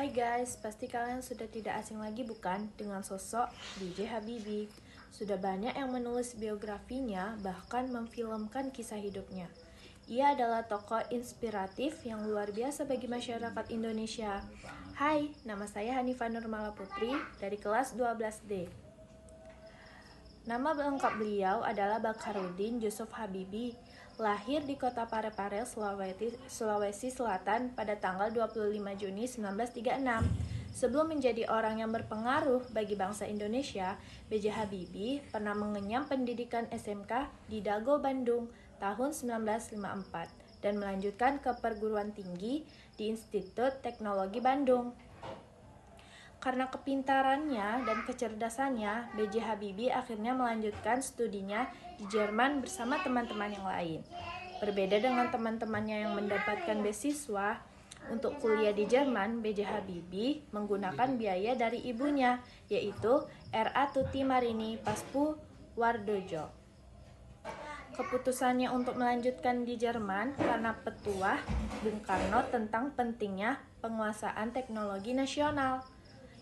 Hai guys, pasti kalian sudah tidak asing lagi bukan dengan sosok B.J. Habibie. Sudah banyak yang menulis biografinya, bahkan memfilmkan kisah hidupnya. Ia adalah tokoh inspiratif yang luar biasa bagi masyarakat Indonesia. Hai, nama saya Hanifah Nurmala Putri dari kelas 12D. Nama lengkap beliau adalah Bakarudin Yusuf Habibie. Lahir di kota Parepare, Sulawesi Selatan pada tanggal 25 Juni 1936. Sebelum menjadi orang yang berpengaruh bagi bangsa Indonesia, B.J. Habibie pernah mengenyam pendidikan SMK di Dago, Bandung tahun 1954 dan melanjutkan ke perguruan tinggi di Institut Teknologi Bandung. Karena kepintarannya dan kecerdasannya, B.J. Habibie akhirnya melanjutkan studinya di Jerman bersama teman-teman yang lain. Berbeda dengan teman-temannya yang mendapatkan beasiswa untuk kuliah di Jerman, B.J. Habibie menggunakan biaya dari ibunya, yaitu R.A. Tuti Marini Paspu Wardojo. Keputusannya untuk melanjutkan di Jerman karena petuah Bung Karno tentang pentingnya penguasaan teknologi nasional,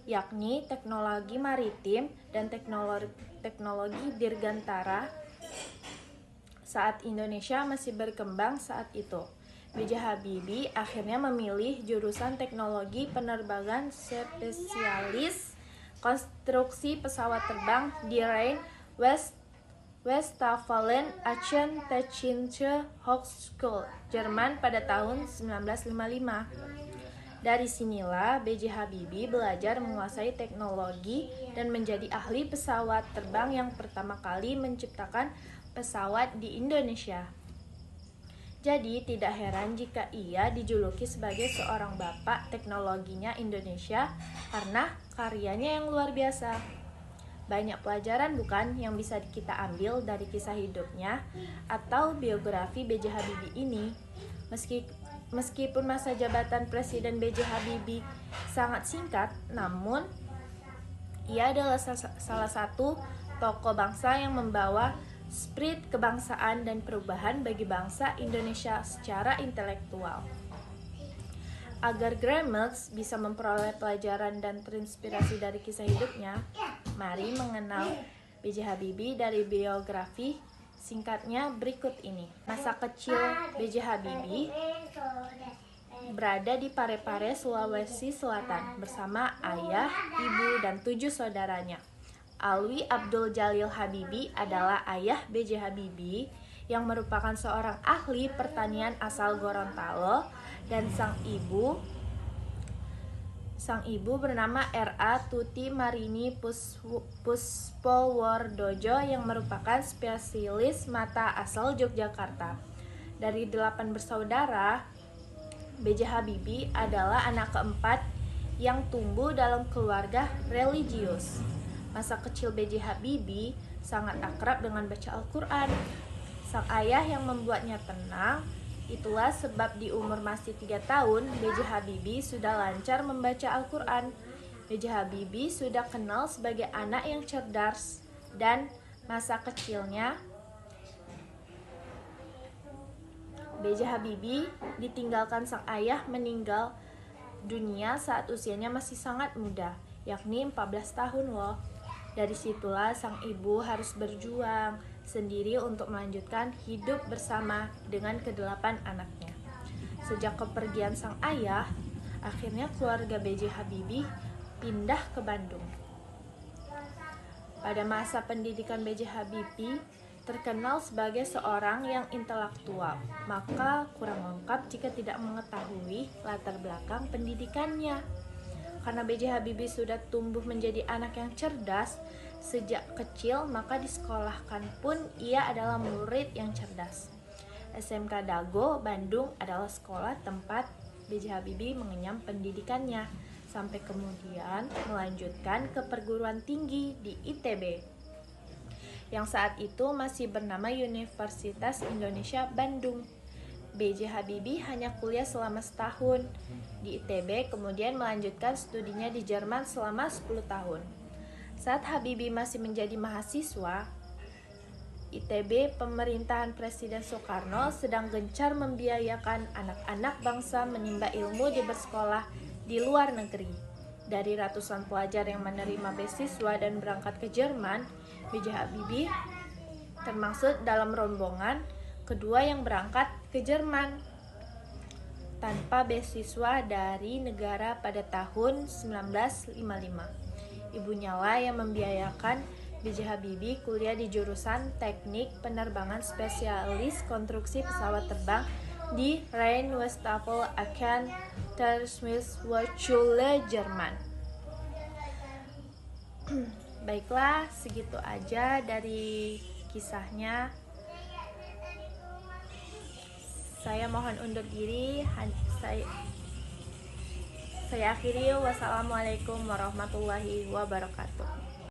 yakni teknologi maritim dan teknologi dirgantara saat Indonesia masih berkembang saat itu. B.J. Habibie akhirnya memilih jurusan teknologi penerbangan spesialis konstruksi pesawat terbang di Rhein-Westfalen Aachen Technische Hochschule, Jerman pada tahun 1955. Dari sinilah B.J. Habibie belajar menguasai teknologi dan menjadi ahli pesawat terbang yang pertama kali menciptakan pesawat di Indonesia. Jadi tidak heran jika ia dijuluki sebagai seorang bapak teknologinya Indonesia karena karyanya yang luar biasa. Banyak pelajaran bukan yang bisa kita ambil dari kisah hidupnya atau biografi B.J. Habibie ini. Meskipun masa jabatan Presiden B.J. Habibie sangat singkat, namun ia adalah salah satu tokoh bangsa yang membawa spirit kebangsaan dan perubahan bagi bangsa Indonesia secara intelektual. Agar Grammars bisa memperoleh pelajaran dan terinspirasi dari kisah hidupnya, mari mengenal B.J. Habibie dari biografi singkatnya berikut ini. Masa kecil B.J. Habibie berada di Parepare, Sulawesi Selatan bersama ayah, ibu, dan 7 saudaranya. Alwi Abdul Jalil Habibie adalah ayah B.J. Habibie yang merupakan seorang ahli pertanian asal Gorontalo, dan sang ibu bernama R.A. Tuti Marini Puspowardojo yang merupakan spesialis mata asal Yogyakarta. Dari 8 bersaudara, B.J. Habibie adalah anak keempat yang tumbuh dalam keluarga religius. Masa kecil B.J. Habibie sangat akrab dengan baca Al-Quran. Sang ayah yang membuatnya tenang. Itulah sebab di umur masih 3 tahun, B.J. Habibie sudah lancar membaca Al-Quran. B.J. Habibie sudah kenal sebagai anak yang cerdas, dan masa kecilnya B.J. Habibie ditinggalkan sang ayah meninggal dunia saat usianya masih sangat muda, yakni 14 tahun loh. Dari situlah sang ibu harus berjuang sendiri untuk melanjutkan hidup bersama dengan ke-8 anaknya. Sejak kepergian sang ayah, akhirnya keluarga B.J. Habibie pindah ke Bandung. Pada masa pendidikan B.J. Habibie terkenal sebagai seorang yang intelektual, maka kurang lengkap jika tidak mengetahui latar belakang pendidikannya. Karena B.J. Habibie sudah tumbuh menjadi anak yang cerdas sejak kecil, maka disekolahkan pun ia adalah murid yang cerdas. SMK Dago, Bandung adalah sekolah tempat B.J. Habibie mengenyam pendidikannya, sampai kemudian melanjutkan ke perguruan tinggi di ITB, yang saat itu masih bernama Universitas Indonesia Bandung. B.J. Habibie hanya kuliah selama setahun di ITB, kemudian melanjutkan studinya di Jerman selama 10 tahun. Saat Habibie masih menjadi mahasiswa, ITB pemerintahan Presiden Soekarno sedang gencar membiayakan anak-anak bangsa menimba ilmu di bersekolah di luar negeri. Dari ratusan pelajar yang menerima beasiswa dan berangkat ke Jerman, B.J. Habibie termasuk dalam rombongan kedua yang berangkat ke Jerman tanpa beasiswa dari negara pada tahun 1955. Ibunya lah yang membiayakan B.J. Habibie kuliah di jurusan Teknik Penerbangan Spesialis Konstruksi Pesawat Terbang di Rhein-Westphal Aachen Hochschule Jerman. Baiklah, segitu aja dari kisahnya. Saya mohon undur diri. Saya akhiri. Wassalamualaikum warahmatullahi wabarakatuh.